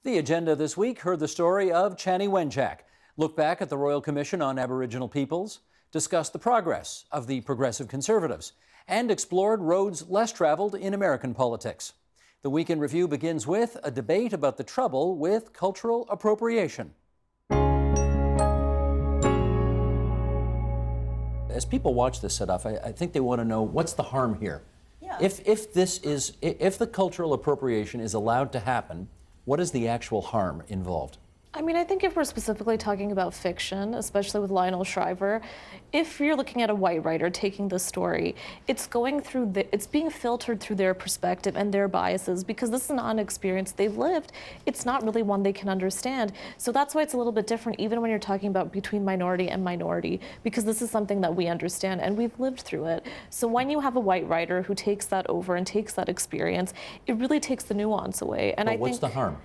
The agenda this week heard the story of Chanie Wenjack, looked back at the Royal Commission on Aboriginal Peoples, discussed the progress of the Progressive Conservatives, and explored roads less traveled in American politics. The Week in Review begins with a debate about the trouble with cultural appropriation. As people watch this set-off, I think they want to know what's the harm here. Yeah. If the cultural appropriation is allowed to happen, what is the actual harm involved? I mean, I think if we're specifically talking about fiction, especially with Lionel Shriver, if you're looking at a white writer taking the story, it's being filtered through their perspective and their biases, because this is not an experience they've lived. It's not really one they can understand. So that's why it's a little bit different, even when you're talking about between minority and minority, because this is something that we understand and we've lived through it. So when you have a white writer who takes that over and takes that experience, it really takes the nuance away. And But what's the harm?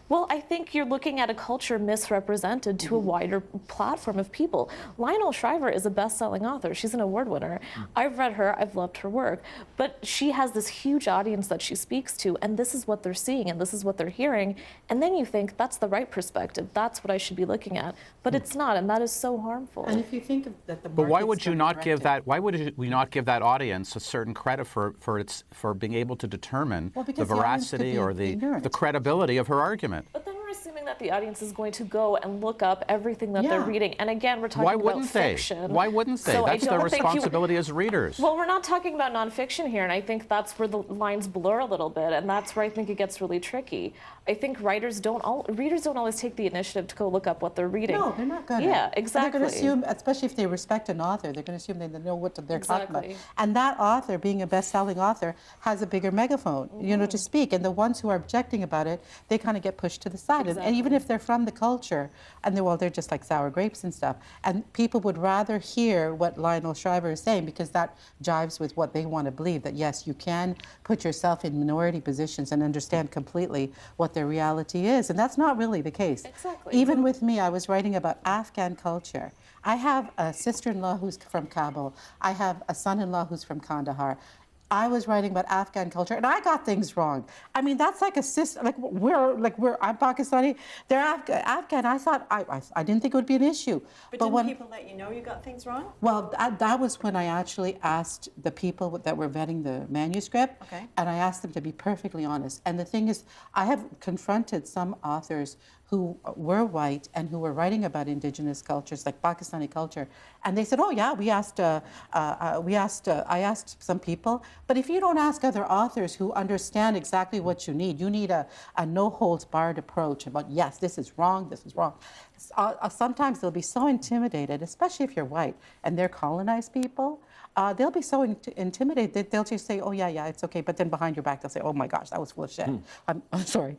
Well, I think you're looking at a culture misrepresented to a wider platform of people. Lionel Shriver is a best-selling author. She's an award winner. I've read her, I've loved her work, but she has this huge audience that she speaks to, and this is what they're seeing, and this is what they're hearing, and then you think, that's the right perspective, that's what I should be looking at, but it's not, and that is so harmful. And if you think of that, But why would you not give that? Why would we not give that audience a certain credit for being able to determine the veracity or the credibility of her argument? But then we're assuming that the audience is going to go and look up everything that they're reading. And again, we're talking about fiction. Why wouldn't they? So that's their responsibility as readers. Well, we're not talking about nonfiction here, and I think that's where the lines blur a little bit, and that's where I think it gets really tricky. I think readers don't always take the initiative to go look up what they're reading. No, they're not going to. Yeah, exactly. They're going to assume, especially if they respect an author, they're going to assume they know what they're talking about. And that author, being a best-selling author, has a bigger megaphone, to speak. And the ones who are objecting about it, they kind of get pushed to the side. And even if they're from the culture, and they're just like sour grapes and stuff, and people would rather hear what Lionel Shriver is saying, because that jives with what they want to believe, that yes, you can put yourself in minority positions and understand completely what their reality is. And that's not really the case. Exactly. Even with me, I was writing about Afghan culture. I have a sister-in-law who's from Kabul. I have a son-in-law who's from Kandahar. I was writing about Afghan culture, and I got things wrong. I mean, that's like a system. I'm Pakistani. They're Afghan. I thought I didn't think it would be an issue. But didn't people let you know you got things wrong? Well, that was when I actually asked the people that were vetting the manuscript, and I asked them to be perfectly honest. And the thing is, I have confronted some authors who were white and who were writing about indigenous cultures, like Pakistani culture, and they said, "Oh yeah, I asked some people." But if you don't ask other authors who understand exactly what you need a no-holds-barred approach about, yes, this is wrong, this is wrong. Sometimes they'll be so intimidated, especially if you're white and they're colonized people. They'll be so intimidated that they'll just say, "Oh yeah, it's okay," but then behind your back they'll say, "Oh my gosh, that was full of shit." I'm sorry.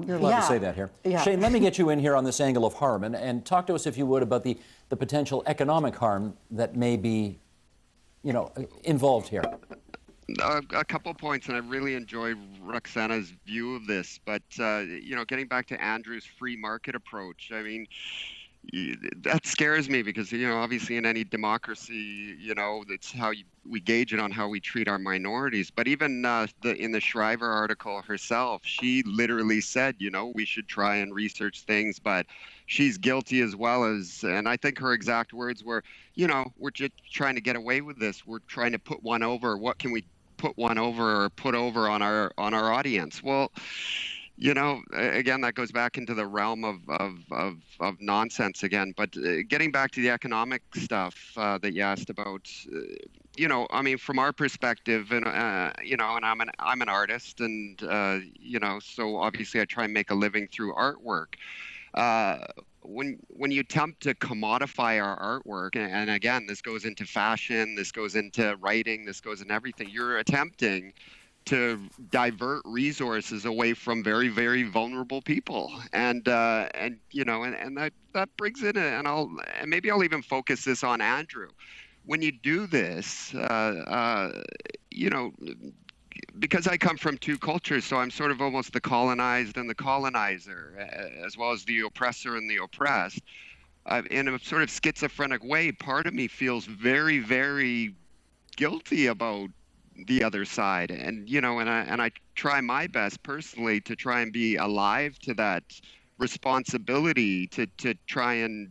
You're allowed to say that here. Yeah. Shane, let me get you in here on this angle of harm, and talk to us, if you would, about the potential economic harm that may be, involved here. A couple points, and I really enjoy Roxana's view of this, but getting back to Andrew's free market approach, I mean, that scares me, because obviously in any democracy, that's how we gauge it on how we treat our minorities. But even in the Shriver article herself, she literally said, we should try and research things, but she's guilty as well as, and I think her exact words were, we're just trying to get away with this. We're trying to put one over. What can we put one over or put over on our audience? Well, again, that goes back into the realm of nonsense again. But getting back to the economic stuff that you asked about, I mean, from our perspective, and and I'm an artist, and so obviously I try and make a living through artwork. When you attempt to commodify our artwork, and again, this goes into fashion, this goes into writing, this goes into everything, you're attempting to divert resources away from very, very vulnerable people, and that brings in, and maybe I'll even focus this on Andrew. When you do this, because I come from two cultures, so I'm sort of almost the colonized and the colonizer, as well as the oppressor and the oppressed. In a sort of schizophrenic way, part of me feels very, very guilty about the other side. And and I try my best personally to try and be alive to that responsibility to try and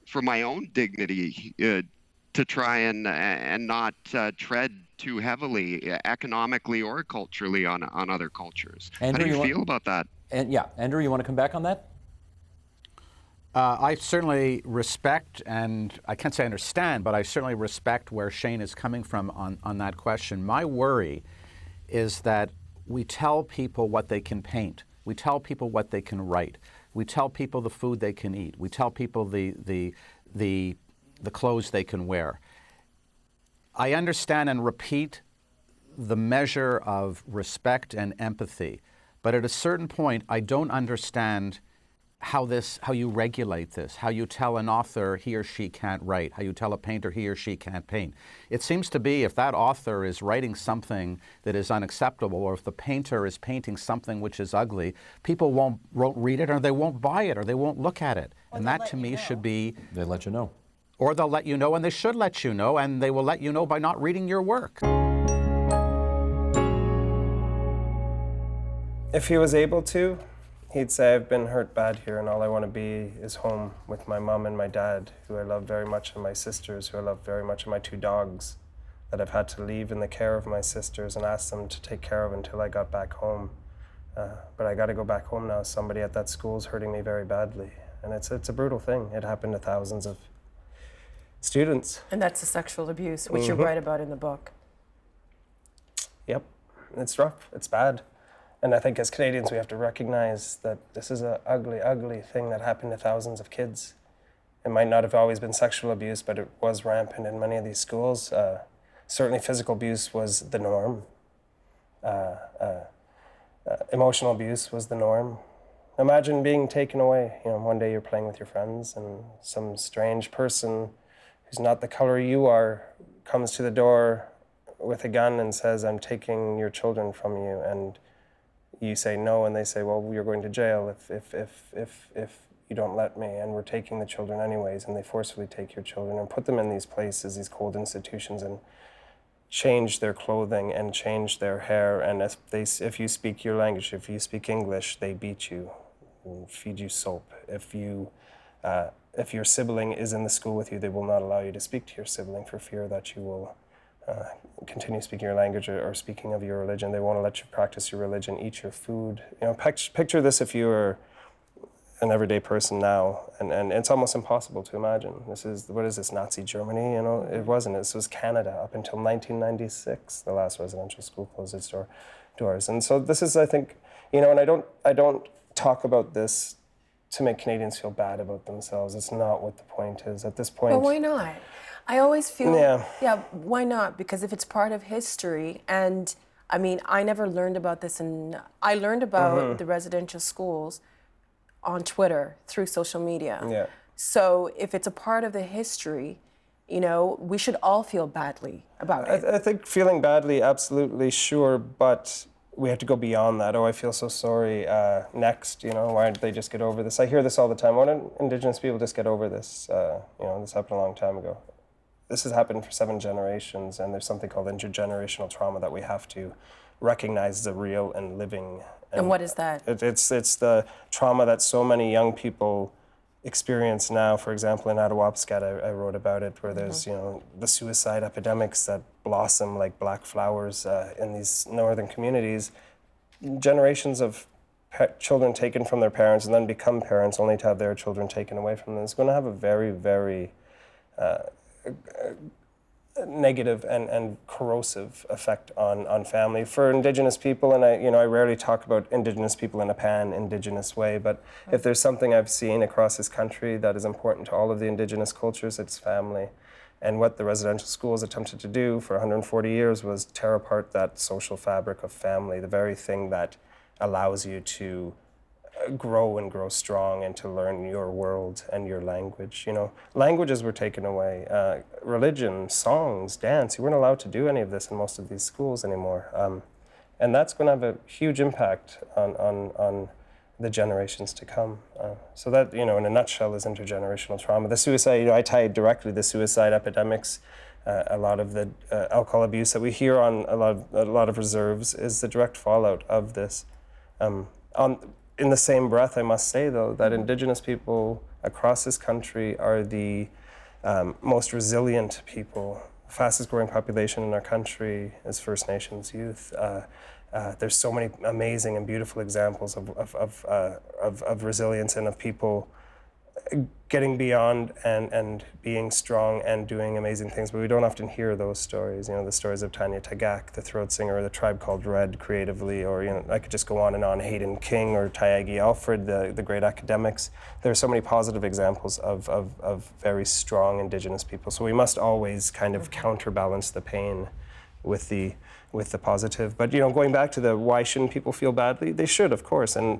for my own dignity, to try and not tread too heavily economically or culturally on other cultures. Andrew, how do you feel about that? And yeah, Andrew, you want to come back on that? I certainly respect, and I can't say understand, but I certainly respect where Shane is coming from on that question. My worry is that we tell people what they can paint. We tell people what they can write. We tell people the food they can eat. We tell people the clothes they can wear. I understand and repeat the measure of respect and empathy, but at a certain point, I don't understand how you regulate this, how you tell an author he or she can't write, how you tell a painter he or she can't paint. It seems to be if that author is writing something that is unacceptable, or if the painter is painting something which is ugly, people won't read it, or they won't buy it, or they won't look at it. And that to me should be... They let you know. Or they'll let you know, and they should let you know, and they will let you know by not reading your work. If he was able to, he'd say, I've been hurt bad here, and all I want to be is home with my mom and my dad, who I love very much, and my sisters, who I love very much, and my 2 dogs that I've had to leave in the care of my sisters and ask them to take care of until I got back home. But I got to go back home now. Somebody at that school is hurting me very badly. And it's a brutal thing. It happened to thousands of students. And that's the sexual abuse, which you write about in the book. Yep. It's rough. It's bad. And I think as Canadians, we have to recognize that this is an ugly, ugly thing that happened to thousands of kids. It might not have always been sexual abuse, but it was rampant in many of these schools. Certainly physical abuse was the norm. Emotional abuse was the norm. Imagine being taken away. One day you're playing with your friends and some strange person who's not the color you are comes to the door with a gun and says, I'm taking your children from you. And you say no, and they say, well, you're going to jail if you don't let me, and we're taking the children anyways, and they forcefully take your children and put them in these places, these cold institutions, and change their clothing and change their hair, and if you speak your language, if you speak English, they beat you and feed you soap. If your sibling is in the school with you, they will not allow you to speak to your sibling for fear that you will continue speaking your language or speaking of your religion. They won't let you practice your religion, eat your food. Picture this if you were an everyday person now, and it's almost impossible to imagine. What is this, Nazi Germany? It wasn't. This was Canada up until 1996. The last residential school closed its doors. And so this is, I think, and I don't talk about this to make Canadians feel bad about themselves. It's not what the point is. At this point... But why not? I always feel, yeah, why not? Because if it's part of history, and I mean, I never learned about this, and I learned about the residential schools on Twitter through social media. Yeah. So if it's a part of the history, we should all feel badly about it. I think feeling badly, absolutely, sure, but we have to go beyond that. Oh, I feel so sorry. Next, why did they just get over this? I hear this all the time. Why don't Indigenous people just get over this? This happened a long time ago. This has happened for 7 generations, and there's something called intergenerational trauma that we have to recognize as a real and living. And what is that? It's the trauma that so many young people experience now. For example, in Attawapskat, I wrote about it, where there's the suicide epidemics that blossom like black flowers in these northern communities. Generations of children taken from their parents and then become parents only to have their children taken away from them. It's going to have a very, very negative and corrosive effect on family. For Indigenous people, and I rarely talk about Indigenous people in a pan-Indigenous way, but if there's something I've seen across this country that is important to all of the Indigenous cultures, it's family. And what the residential schools attempted to do for 140 years was tear apart that social fabric of family, the very thing that allows you to grow and grow strong and to learn your world and your language. Languages were taken away. Religion, songs, dance, you weren't allowed to do any of this in most of these schools anymore. And that's going to have a huge impact on the generations to come. So that, in a nutshell, is intergenerational trauma. The suicide, I tied directly the suicide epidemics A lot of the alcohol abuse that we hear on a lot of reserves is the direct fallout of this. In the same breath, I must say, though, that Indigenous people across this country are the most resilient people. Fastest growing population in our country is First Nations youth. There's so many amazing and beautiful examples of resilience and of people getting beyond and being strong and doing amazing things, but we don't often hear those stories. The stories of Chanie Wenjack, the throat singer, or the Tribe Called Red creatively, or I could just go on and on, Hayden King or Tyagi Alfred, the great academics. There are so many positive examples of very strong Indigenous people. So we must always kind of counterbalance the pain with the positive. But going back to the why shouldn't people feel badly? They should, of course, and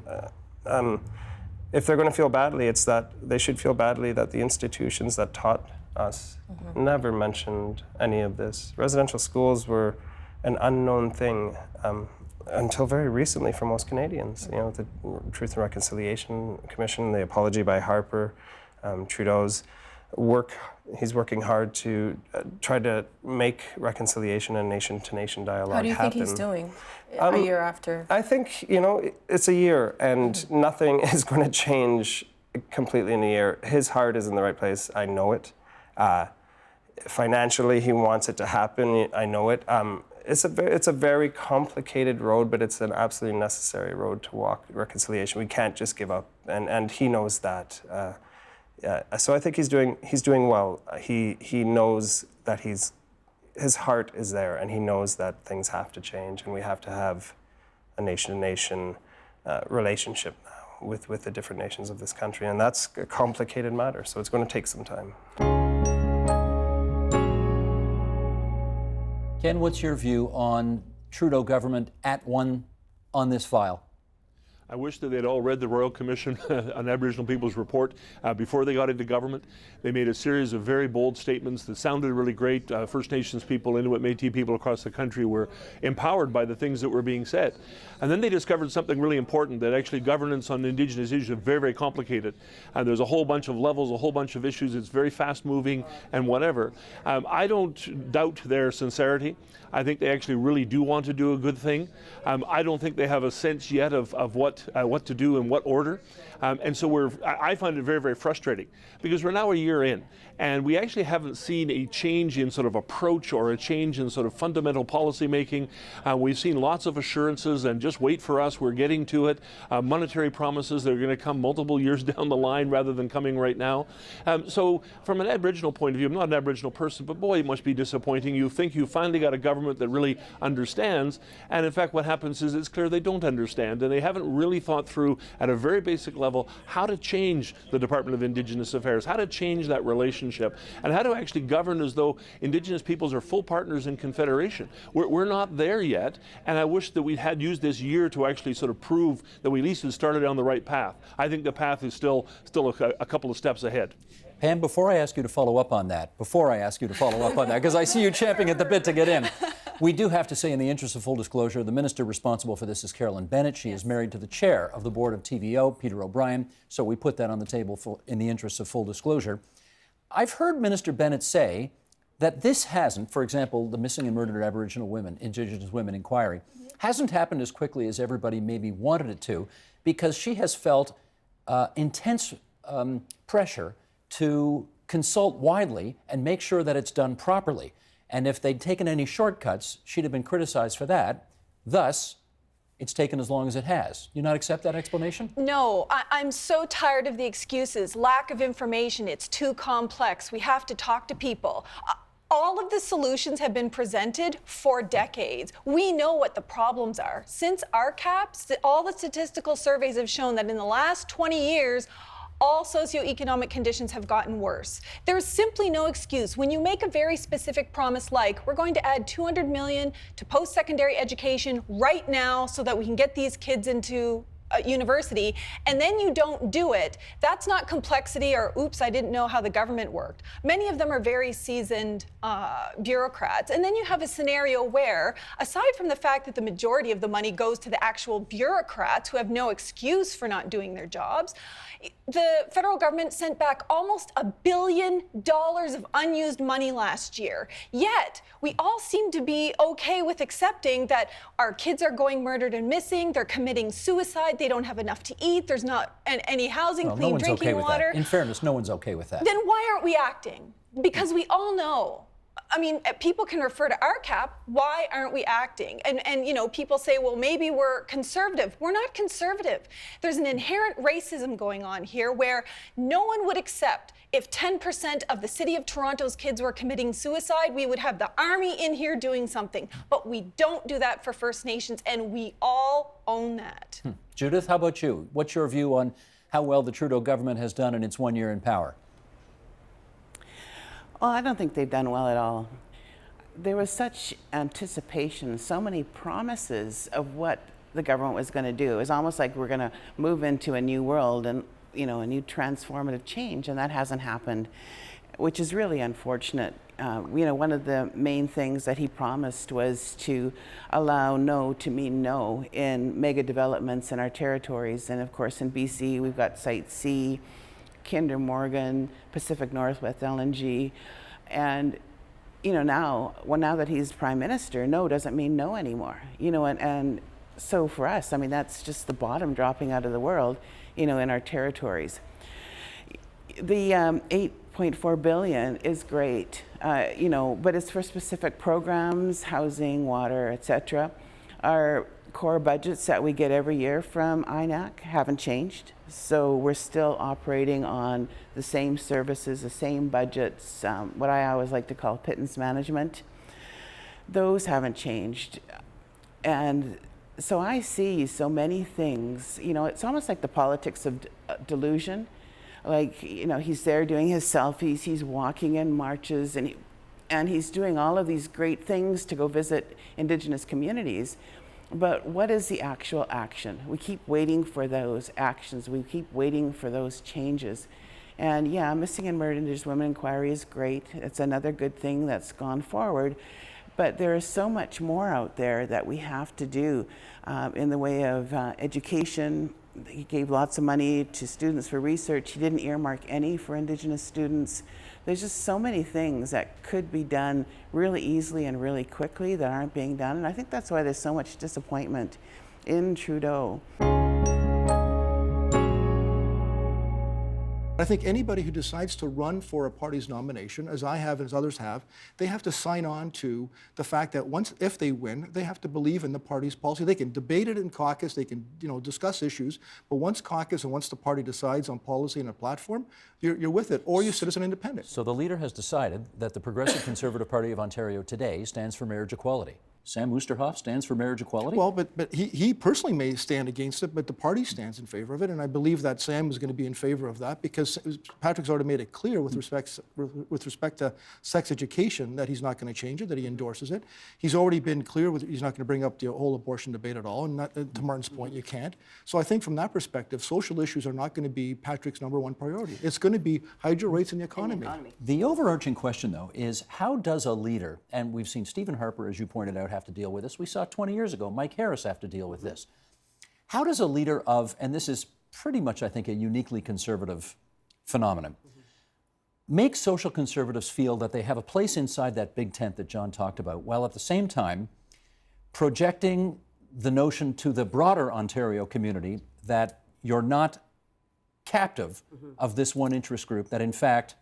if they're going to feel badly, it's that they should feel badly that the institutions that taught us never mentioned any of this. Residential schools were an unknown thing until very recently for most Canadians. The Truth and Reconciliation Commission, the apology by Harper, Trudeau's work. He's working hard to try to make reconciliation and nation-to-nation dialogue happen. How do you think he's doing a year after? I think, it's a year and nothing is going to change completely in a year. His heart is in the right place. I know it. Financially, he wants it to happen. I know it. It's a very complicated road, but it's an absolutely necessary road to walk. Reconciliation. We can't just give up, and he knows that. So I think he's doing well. He knows that his heart is there, and he knows that things have to change, and we have to have a nation-to-nation relationship now with the different nations of this country, and that's a complicated matter. So it's going to take some time. Ken, what's your view on Trudeau government at one on this file? I wish that they'd all read the Royal Commission on Aboriginal Peoples report before they got into government. They made a series of very bold statements that sounded really great. First Nations people, Inuit, Métis people across the country were empowered by the things that were being said. And then they discovered something really important, that actually governance on Indigenous issues is very, very complicated. And there's a whole bunch of levels, a whole bunch of issues. It's very fast moving and whatever. I don't doubt their sincerity. I think they actually really do want to do a good thing. I don't think they have a sense yet of what to do in what order. And so I find it very, very frustrating, because we're now a year in and we actually haven't seen a change in sort of approach or a change in sort of fundamental policy making. We've seen lots of assurances and just wait for us, we're getting to it. Monetary promises that are going to come multiple years down the line rather than coming right now. So from an Aboriginal point of view, I'm not an Aboriginal person, but boy, it must be disappointing. You think you finally got a government that really understands, and in fact what happens is it's clear they don't understand, and they haven't really thought through at a very basic level how to change the Department of Indigenous Affairs, how to change that relationship, and how to actually govern as though Indigenous peoples are full partners in Confederation. We're not there yet, and I wish that we had used this year to actually sort of prove that we at least had started on the right path. I think the path is still a couple of steps ahead. Pam, before I ask you to follow up on that, because I see you champing at the bit to get in, we do have to say, in the interest of full disclosure, the minister responsible for this is Carolyn Bennett. She is married to the chair of the board of TVO, Peter O'Brien, so we put that on the table in the interest of full disclosure. I've heard Minister Bennett say that this hasn't, for example, the missing and murdered Aboriginal women, Indigenous women inquiry, hasn't happened as quickly as everybody maybe wanted it to, because she has felt intense pressure to consult widely and make sure that it's done properly. And if they'd taken any shortcuts, she'd have been criticized for that. Thus, it's taken as long as it has. You not accept that explanation? No, I'm so tired of the excuses. Lack of information, it's too complex. We have to talk to people. All of the solutions have been presented for decades. We know what the problems are. Since RCAPs, all the statistical surveys have shown that in the last 20 years, all socioeconomic conditions have gotten worse. There's simply no excuse. When you make a very specific promise like, we're going to add $200 million to post-secondary education right now so that we can get these kids into university, and then you don't do it, that's not complexity or oops, I didn't know how the government worked. Many of them are very seasoned bureaucrats. And then you have a scenario where, aside from the fact that the majority of the money goes to the actual bureaucrats who have no excuse for not doing their jobs, the federal government sent back almost $1 billion of unused money last year. Yet, we all seem to be okay with accepting that our kids are going murdered and missing, they're committing suicide, they don't have enough to eat, there's not any housing, Well, clean no one's drinking okay with water. that. In fairness, no one's okay with that. Then why aren't we acting? Because we all know. I mean, people can refer to our cap. Why aren't we acting? And you know, people say, well, maybe we're conservative. We're not conservative. There's an inherent racism going on here where no one would accept if 10% of the city of Toronto's kids were committing suicide, we would have the army in here doing something. But we don't do that for First Nations, and we all own that. Judith, how about you? What's your view on how well the Trudeau government has done in its 1 year in power? Well, I don't think they've done well at all. There was such anticipation, so many promises of what the government was going to do. It was almost like we're going to move into a new world and, you know, a new transformative change, and that hasn't happened, which is really unfortunate. You know, one of the main things that he promised was to allow no to mean no in mega developments in our territories. And of course, in BC, we've got Site C, Kinder Morgan, Pacific Northwest LNG, and you know, now that he's Prime Minister, no doesn't mean no anymore. You know, and so for us, I mean, that's just the bottom dropping out of the world, you know, in our territories. The $8.4 billion is great, you know, but it's for specific programs, housing, water, etc. Our core budgets that we get every year from INAC haven't changed. So we're still operating on the same services, the same budgets, what I always like to call pittance management. Those haven't changed. And so I see so many things, you know, it's almost like the politics of delusion. Like, you know, he's there doing his selfies, he's walking in marches, and he's doing all of these great things to go visit Indigenous communities. But what is the actual action? We keep waiting for those actions. We keep waiting for those changes. And yeah, Missing and Murdered Indigenous Women Inquiry is great. It's another good thing that's gone forward. But there is so much more out there that we have to do in the way of education. He gave lots of money to students for research. He didn't earmark any for Indigenous students. There's just so many things that could be done really easily and really quickly that aren't being done. And I think that's why there's so much disappointment in Trudeau. I think anybody who decides to run for a party's nomination, as I have, as others have, they have to sign on to the fact that if they win, they have to believe in the party's policy. They can debate it in caucus, they can, you know, discuss issues, but once caucus and once the party decides on policy and a platform, you're with it, or you sit as an independent. So the leader has decided that the Progressive Conservative Party of Ontario today stands for marriage equality. Sam Oosterhoff stands for marriage equality? Well, but he personally may stand against it, but the party stands in favor of it, and I believe that Sam is going to be in favor of that because Patrick's already made it clear with respect to sex education that he's not going to change it, that he endorses it. He's already been clear he's not going to bring up the whole abortion debate at all, and to Martin's point, you can't. So I think from that perspective, social issues are not going to be Patrick's #1 priority. It's going to be hydro rates in the economy. The overarching question, though, is how does a leader, and we've seen Stephen Harper, as you pointed out, have to deal with this. We saw 20 years ago Mike Harris have to deal with this. How does a leader of, and this is pretty much, I think, a uniquely conservative phenomenon, make social conservatives feel that they have a place inside that big tent that John talked about, while at the same time projecting the notion to the broader Ontario community that you're not captive of this one interest group, that in fact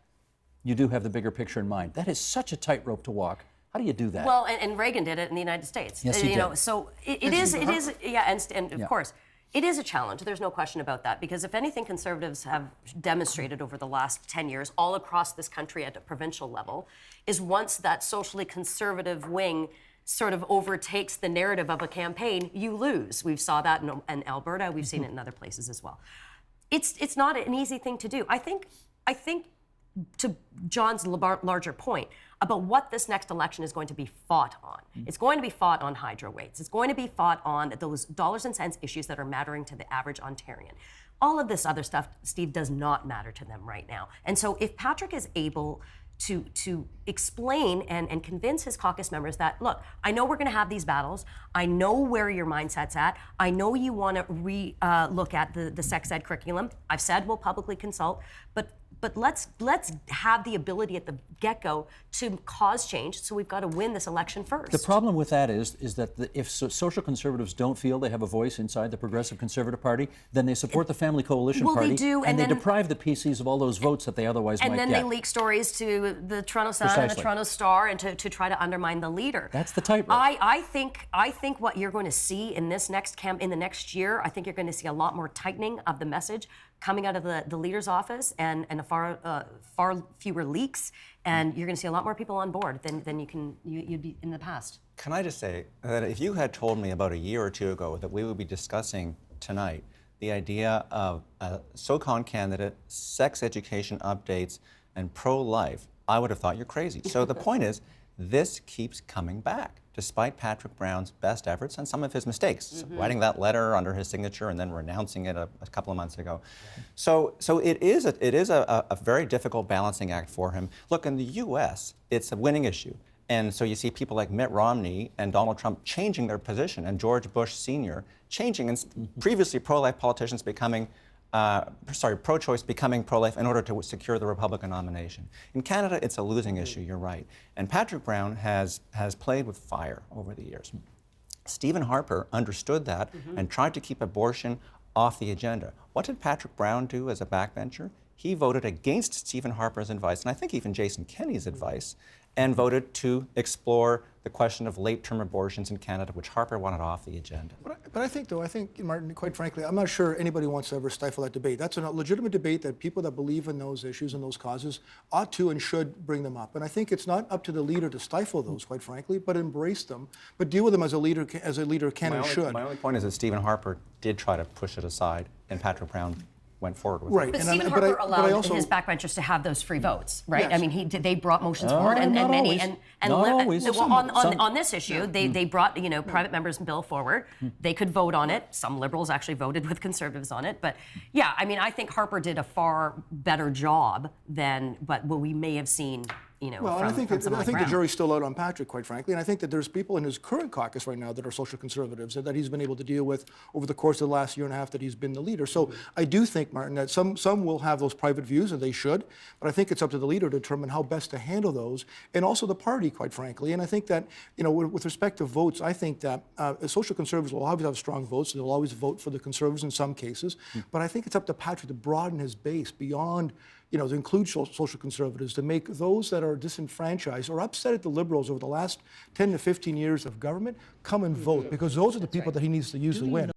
you do have the bigger picture in mind? That is such a tightrope to walk. How do you do that? Well, and Reagan did it in the United States. Yes, he did. Know, so it is, yeah, and of course, it is a challenge. There's no question about that, because if anything conservatives have demonstrated over the last 10 years all across this country at a provincial level is once that socially conservative wing sort of overtakes the narrative of a campaign, you lose. We saw that in Alberta. We've seen it in other places as well. It's not an easy thing to do. I think to John's larger point about what this next election is going to be fought on. It's going to be fought on hydro rates. It's going to be fought on those dollars and cents issues that are mattering to the average Ontarian. All of this other stuff, Steve, does not matter to them right now. And so if Patrick is able to explain and convince his caucus members that, look, I know we're going to have these battles. I know where your mindset's at. I know you want to look at the sex ed curriculum. I've said we'll publicly consult, but let's have the ability at the get-go to cause change. So we've got to win this election first. The problem with that is that if social conservatives don't feel they have a voice inside the Progressive Conservative Party, then they support the Family Coalition Party. They do, and they deprive the PCs of all those votes that they otherwise might get. And then they leak stories to the Toronto Sun and the Toronto Star and to try to undermine the leader. That's the tightrope. I think what you're going to see in this next in the next year, I think you're going to see a lot more tightening of the message coming out of the leader's office and a far fewer leaks, and you're going to see a lot more people on board than you'd be in the past. Can I just say that if you had told me about a year or two ago that we would be discussing tonight the idea of a SOCON candidate, sex education updates, and pro-life, I would have thought you're crazy. So the point is, this keeps coming back, despite Patrick Brown's best efforts and some of his mistakes, writing that letter under his signature and then renouncing it a couple of months ago. So it is a very difficult balancing act for him. Look, in the U.S., it's a winning issue. And so you see people like Mitt Romney and Donald Trump changing their position, and George Bush Sr. changing, and previously pro-life politicians becoming pro-choice becoming pro-life in order to secure the Republican nomination. In Canada, it's a losing issue, you're right. And Patrick Brown has played with fire over the years. Stephen Harper understood that and tried to keep abortion off the agenda. What did Patrick Brown do as a backbencher? He voted against Stephen Harper's advice, and I think even Jason Kenney's advice, and voted to explore the question of late-term abortions in Canada, which Harper wanted off the agenda. But I think, Martin, quite frankly, I'm not sure anybody wants to ever stifle that debate. That's a legitimate debate that people that believe in those issues and those causes ought to and should bring them up. And I think it's not up to the leader to stifle those, quite frankly, but embrace them, but deal with them as a leader can and should. My only point is that Stephen Harper did try to push it aside, and Patrick Brown went forward with right. it. But Stephen Harper allowed his backbenchers to have those free votes, right? Yes. I mean, they brought motions forward, and many, on this issue, they brought private members' bill forward. They could vote on it. Some Liberals actually voted with Conservatives on it, but yeah, I mean, I think Harper did a far better job than what we may have seen. Well, and I think the jury's still out on Patrick, quite frankly, and I think that there's people in his current caucus right now that are social conservatives that he's been able to deal with over the course of the last year and a half that he's been the leader. So I do think, Martin, that some will have those private views, and they should, but I think it's up to the leader to determine how best to handle those, and also the party, quite frankly. And I think that, with respect to votes, I think that social conservatives will always have strong votes, and they'll always vote for the conservatives in some cases, but I think it's up to Patrick to broaden his base beyond to include social conservatives, to make those that are disenfranchised or upset at the Liberals over the last 10 to 15 years of government come and vote, because those are the people that he needs to use to win.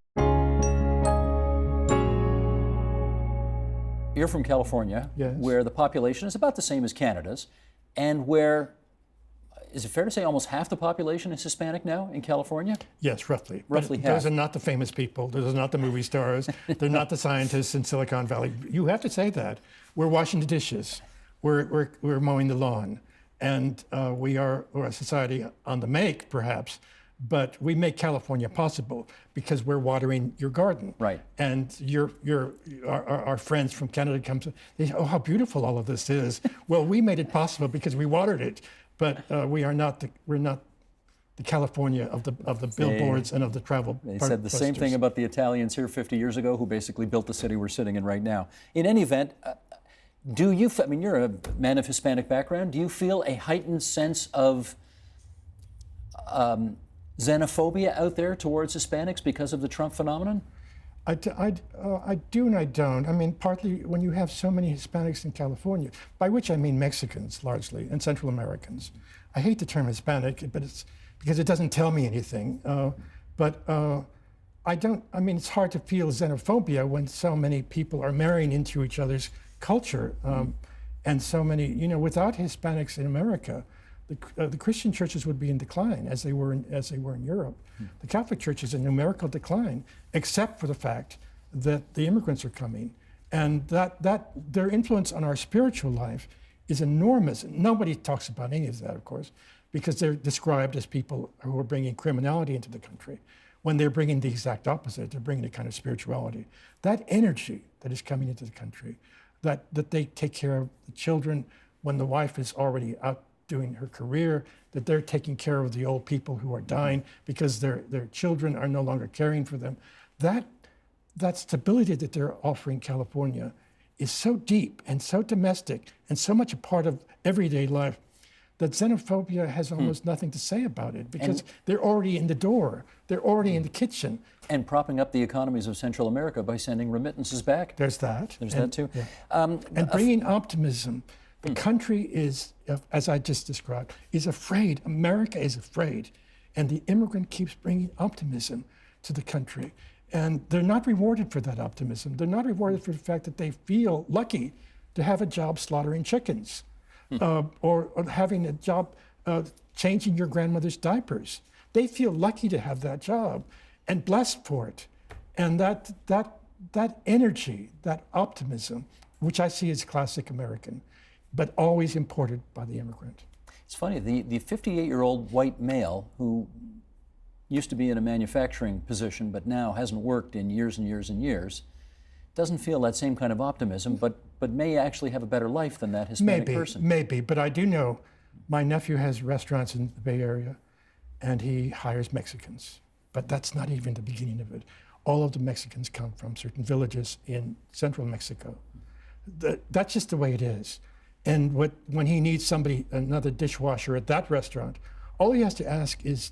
You're from California, where the population is about the same as Canada's, and where, is it fair to say almost half the population is Hispanic now in California? Yes, roughly. Roughly half. Those are not the famous people. Those are not the movie stars. They're not the scientists in Silicon Valley. You have to say that. We're washing the dishes. We're mowing the lawn. And we're a society on the make, perhaps, but we make California possible because we're watering your garden. Right. And our friends from Canada come to, they say, oh, how beautiful all of this is. Well, we made it possible because we watered it. But we're not the California of the billboards and of the travel. They said the same thing about the Italians here 50 years ago, who basically built the city we're sitting in right now. In any event, you're a man of Hispanic background. Do you feel a heightened sense of xenophobia out there towards Hispanics because of the Trump phenomenon? I do and I don't. I mean, partly when you have so many Hispanics in California, by which I mean Mexicans largely and Central Americans. I hate the term Hispanic, but it's because it doesn't tell me anything. It's hard to feel xenophobia when so many people are marrying into each other's culture, and so many, without Hispanics in America, the Christian churches would be in decline as they were in Europe. The Catholic Church is in numerical decline, except for the fact that the immigrants are coming, and that their influence on our spiritual life is enormous. Nobody talks about any of that, of course, because they're described as people who are bringing criminality into the country, when they're bringing the exact opposite. They're bringing a kind of spirituality. That energy that is coming into the country, that they take care of the children when the wife is already out doing her career, that they're taking care of the old people who are dying because their children are no longer caring for them. That stability that they're offering California is so deep and so domestic and so much a part of everyday life that xenophobia has almost nothing to say about it, because they're already in the door, they're already in the kitchen. And propping up the economies of Central America by sending remittances back. There's that. There's that too. Yeah. And bringing optimism. The country is, as I just described, is afraid. America is afraid. And the immigrant keeps bringing optimism to the country. And they're not rewarded for that optimism. They're not rewarded for the fact that they feel lucky to have a job slaughtering chickens. Or having a job changing your grandmother's diapers. They feel lucky to have that job and blessed for it. And that energy, that optimism, which I see as classic American, but always imported by the immigrant. It's funny, the 58-year-old white male who used to be in a manufacturing position but now hasn't worked in years and years and years, doesn't feel that same kind of optimism, but may actually have a better life than that Hispanic person. Maybe, but I do know my nephew has restaurants in the Bay Area and he hires Mexicans, but that's not even the beginning of it. All of the Mexicans come from certain villages in central Mexico. That's just the way it is. And when he needs another dishwasher at that restaurant, all he has to ask is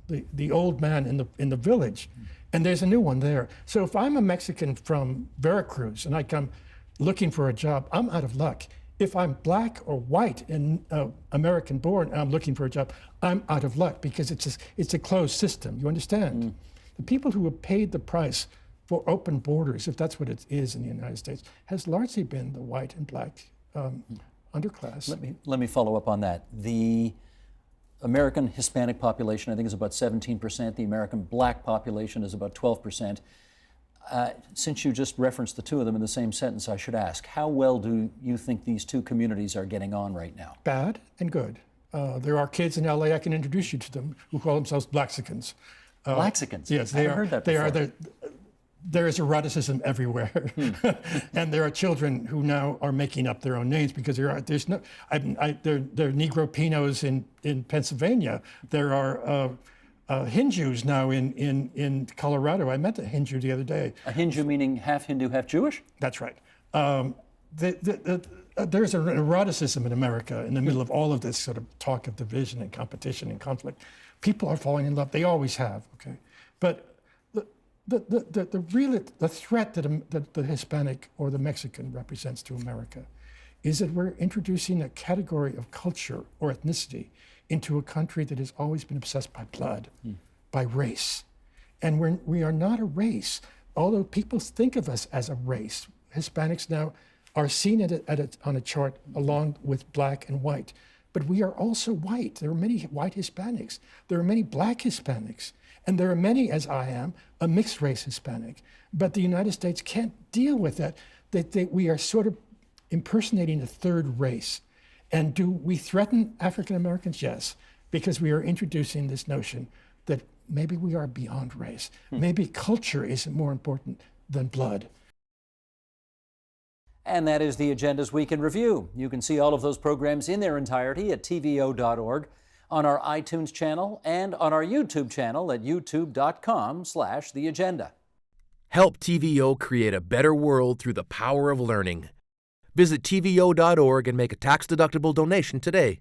the old man in the village, and there's a new one there. So if I'm a Mexican from Veracruz and I come looking for a job, I'm out of luck. If I'm black or white and American born and I'm looking for a job, I'm out of luck, because it's a closed system. You understand? The people who have paid the price for open borders, if that's what it is in the United States, has largely been the white and black underclass. Let me follow up on that. The American Hispanic population, I think, is about 17%. The American black population is about 12%. Since you just referenced the two of them in the same sentence, I should ask, how well do you think these two communities are getting on right now? Bad and good. There are kids in LA, I can introduce you to them, who call themselves Blaxicans. Blaxicans? Yes, they are. Heard that before. There is eroticism everywhere, and there are children who now are making up their own names because there are Negro Pinos in Pennsylvania. There are Hindus now in Colorado. I met a Hindu the other day. A Hindu meaning half Hindu, half Jewish? That's right. There's an eroticism in America in the middle of all of this sort of talk of division and competition and conflict. People are falling in love. They always have. Okay, but the threat that the Hispanic or the Mexican represents to America is that we're introducing a category of culture or ethnicity into a country that has always been obsessed by blood, by race. And we are not a race, although people think of us as a race. Hispanics now are seen on a chart along with black and white. But we are also white. There are many white Hispanics. There are many black Hispanics. And there are many, as I am, a mixed race Hispanic. But the United States can't deal with that we are sort of impersonating a third race. And do we threaten African Americans? Yes, because we are introducing this notion that maybe we are beyond race. Maybe culture is more important than blood. And that is the Agenda's Week in Review. You can see all of those programs in their entirety at tvo.org, on our iTunes channel, and on our YouTube channel at youtube.com/theagenda. Help TVO create a better world through the power of learning. Visit tvo.org and make a tax-deductible donation today.